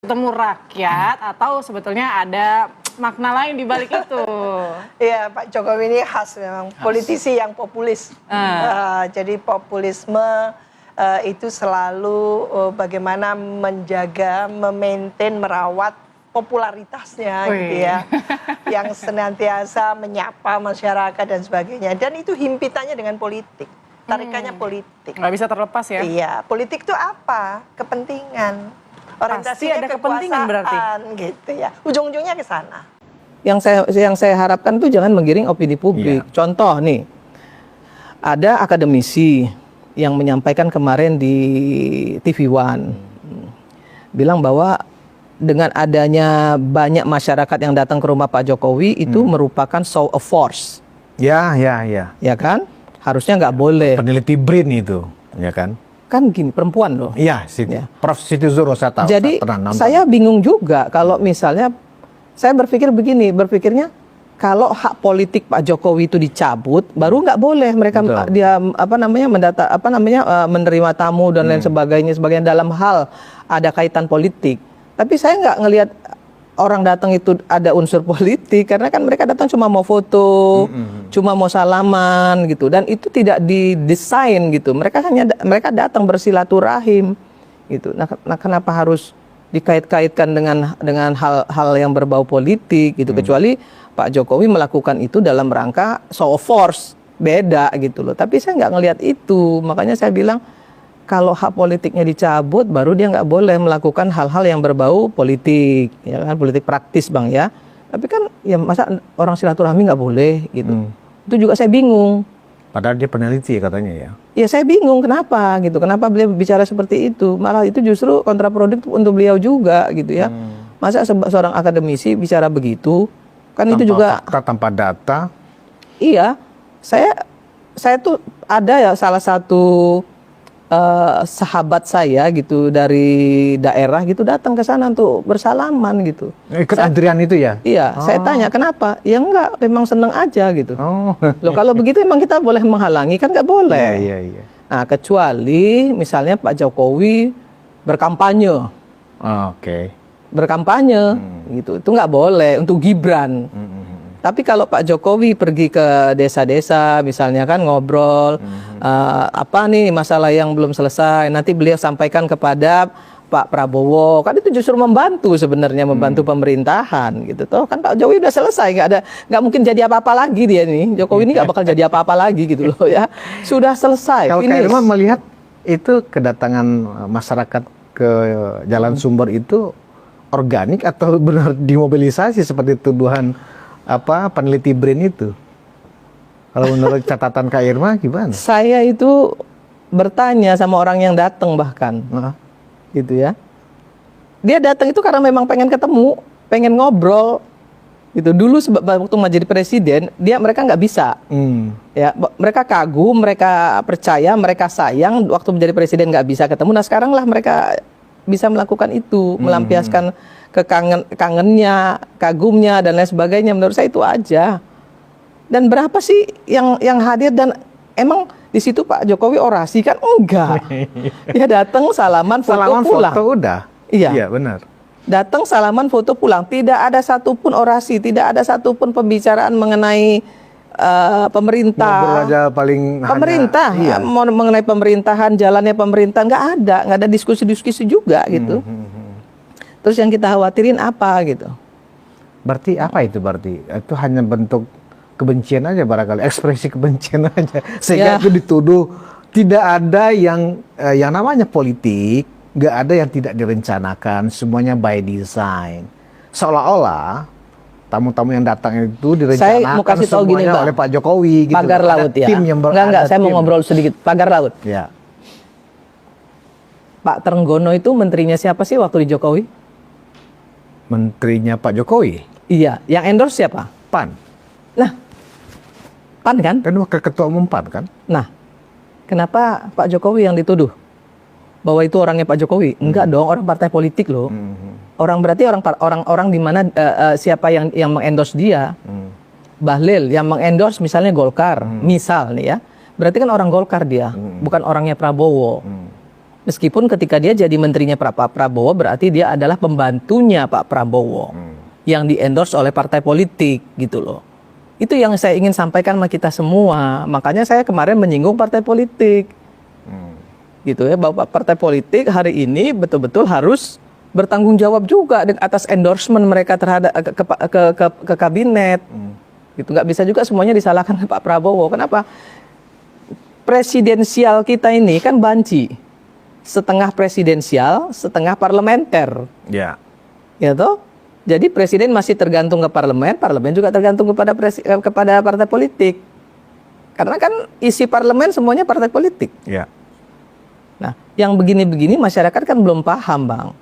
Temu rakyat atau sebetulnya ada makna lain di balik itu? Iya, Pak Jokowi ini khas memang politisi yang populis. Jadi populisme itu selalu bagaimana menjaga, memaintain, merawat popularitasnya gitu ya. Yang senantiasa menyapa masyarakat dan sebagainya. Dan itu himpitannya dengan politik. Tarikannya politik. Nggak bisa terlepas ya? Iya, politik itu apa? Kepentingan. Orientasinya ada kepentingan berarti gitu ya. Ujung-ujungnya ke sana. Yang saya harapkan tuh jangan menggiring opini publik. Yeah. Contoh nih, ada akademisi yang menyampaikan kemarin di TV One, bilang bahwa dengan adanya banyak masyarakat yang datang ke rumah Pak Jokowi itu merupakan show of force. Ya kan? Harusnya nggak boleh. Peneliti BRIN itu, ya kan? Kan gini, perempuan loh. Iya, ya. Prof. Siti Zuro saya tahu. Jadi saya bingung juga kalau misalnya saya berpikirnya kalau hak politik Pak Jokowi itu dicabut, baru nggak boleh mereka dia menerima tamu dan lain sebagainya dalam hal ada kaitan politik. Tapi saya nggak ngelihat orang datang itu ada unsur politik, karena kan mereka datang cuma mau foto, cuma mau salaman gitu, dan itu tidak didesain gitu. Mereka datang bersilaturahim gitu. Nah, kenapa harus dikait-kaitkan dengan hal-hal yang berbau politik gitu? Kecuali Pak Jokowi melakukan itu dalam rangka show of force, beda gitu loh. Tapi saya nggak ngelihat itu, makanya saya bilang, kalau hak politiknya dicabut, baru dia nggak boleh melakukan hal-hal yang berbau politik, ya kan, politik praktis bang ya. Tapi kan ya masa orang silaturahmi nggak boleh gitu. Itu juga saya bingung. Padahal dia peneliti katanya ya. Ya saya bingung kenapa gitu, kenapa beliau bicara seperti itu. Malah itu justru kontraproduktif untuk beliau juga gitu ya. Masa seorang akademisi bicara begitu, kan tanpa itu juga fakta, tanpa data. Iya, saya tuh ada ya salah satu sahabat saya gitu dari daerah gitu datang ke sana untuk bersalaman gitu. Ikut Adrian itu ya? Iya, saya tanya kenapa? Ya enggak, memang seneng aja gitu. Loh kalau begitu emang kita boleh menghalangi? Kan nggak boleh. Iya. Nah, kecuali misalnya Pak Jokowi berkampanye. Berkampanye gitu, itu nggak boleh untuk Gibran. Tapi kalau Pak Jokowi pergi ke desa-desa, misalnya kan ngobrol, apa nih masalah yang belum selesai, nanti beliau sampaikan kepada Pak Prabowo, kan itu justru membantu sebenarnya, membantu pemerintahan gitu. Toh kan Pak Jokowi udah selesai, nggak mungkin jadi apa-apa lagi dia nih. Jokowi ini nggak bakal jadi apa-apa lagi gitu loh ya. Sudah selesai. Kalau Kak Irma melihat itu kedatangan masyarakat ke Jalan Sumber itu organik atau benar dimobilisasi seperti tuduhan peneliti BRIN itu? Kalau menurut catatan Kak Irma gimana? Saya itu bertanya sama orang yang datang bahkan, gitu ya. Dia datang itu karena memang pengen ketemu, pengen ngobrol, gitu. Dulu waktu mau jadi presiden, mereka nggak bisa, ya. Mereka kagum, mereka percaya, mereka sayang. Waktu menjadi presiden nggak bisa ketemu. Nah sekarang lah mereka bisa melakukan itu, melampiaskan kangennya, kagumnya dan lain sebagainya. Menurut saya itu aja. Dan berapa sih yang hadir, dan emang di situ Pak Jokowi orasi kan enggak. Dia datang salaman foto pulang. Foto udah. Iya benar. Datang salaman foto pulang. Tidak ada satupun orasi, tidak ada satupun pembicaraan mengenai pemerintah. Ngobrol aja paling pemerintah, mengenai pemerintahan, jalannya pemerinah nggak ada diskusi-diskusi juga gitu. Terus yang kita khawatirin apa gitu? Berarti apa itu berarti? Itu hanya bentuk kebencian aja barangkali, ekspresi kebencian aja. Sehingga itu dituduh tidak ada yang namanya politik, nggak ada yang tidak direncanakan, semuanya by design. Seolah-olah tamu-tamu yang datang itu direncanakan semuanya oleh Pak Jokowi gitu. Pagar laut ya. Tim yang enggak, saya mau ngobrol sedikit. Pagar laut. Ya. Pak Trenggono itu menterinya siapa sih waktu di Jokowi? Menterinya Pak Jokowi? Iya, yang endorse siapa? PAN. Nah, PAN kan? Dan wakil ketua umum PAN kan? Nah, kenapa Pak Jokowi yang dituduh bahwa itu orangnya Pak Jokowi? Enggak dong, orang partai politik loh. Orang berarti orang di mana siapa yang mengendorse dia? Bahlil yang mengendorse misalnya Golkar, misal nih ya. Berarti kan orang Golkar dia, bukan orangnya Prabowo. Meskipun ketika dia jadi menterinya Pak Prabowo, berarti dia adalah pembantunya Pak Prabowo yang di-endorse oleh partai politik gitu loh. Itu yang saya ingin sampaikan sama kita semua. Makanya saya kemarin menyinggung partai politik. Gitu ya, bahwa partai politik hari ini betul-betul harus bertanggung jawab juga atas endorsement mereka terhadap ke kabinet. Gitu, nggak bisa juga semuanya disalahkan ke Pak Prabowo. Kenapa? Presidensial kita ini kan banci. Setengah presidensial, setengah parlementer. Ya. Ya toh? Jadi presiden masih tergantung ke parlemen, parlemen juga tergantung kepada partai politik. Karena kan isi parlemen semuanya partai politik. Ya. Nah, yang begini-begini masyarakat kan belum paham, Bang.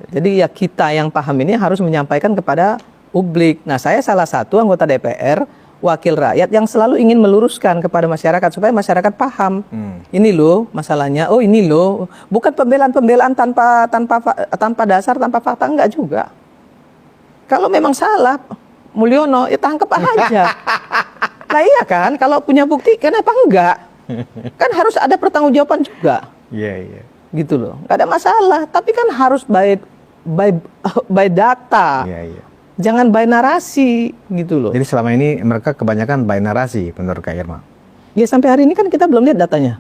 Jadi ya kita yang paham ini harus menyampaikan kepada publik. Nah, saya salah satu anggota DPR, wakil rakyat yang selalu ingin meluruskan kepada masyarakat supaya masyarakat paham. Ini loh masalahnya. Oh, ini loh. Bukan pembelaan tanpa dasar, tanpa fakta, enggak juga. Kalau memang salah, Mulyono, ya tangkap aja. Nah iya kan, kalau punya bukti, kenapa enggak? Kan harus ada pertanggungjawaban juga. Iya, iya. Gitu loh, nggak ada masalah. Tapi kan harus by data. Iya, iya. Jangan by narasi, gitu loh. Jadi selama ini mereka kebanyakan by narasi menurut Kak Irma. Ya sampai hari ini kan kita belum lihat datanya.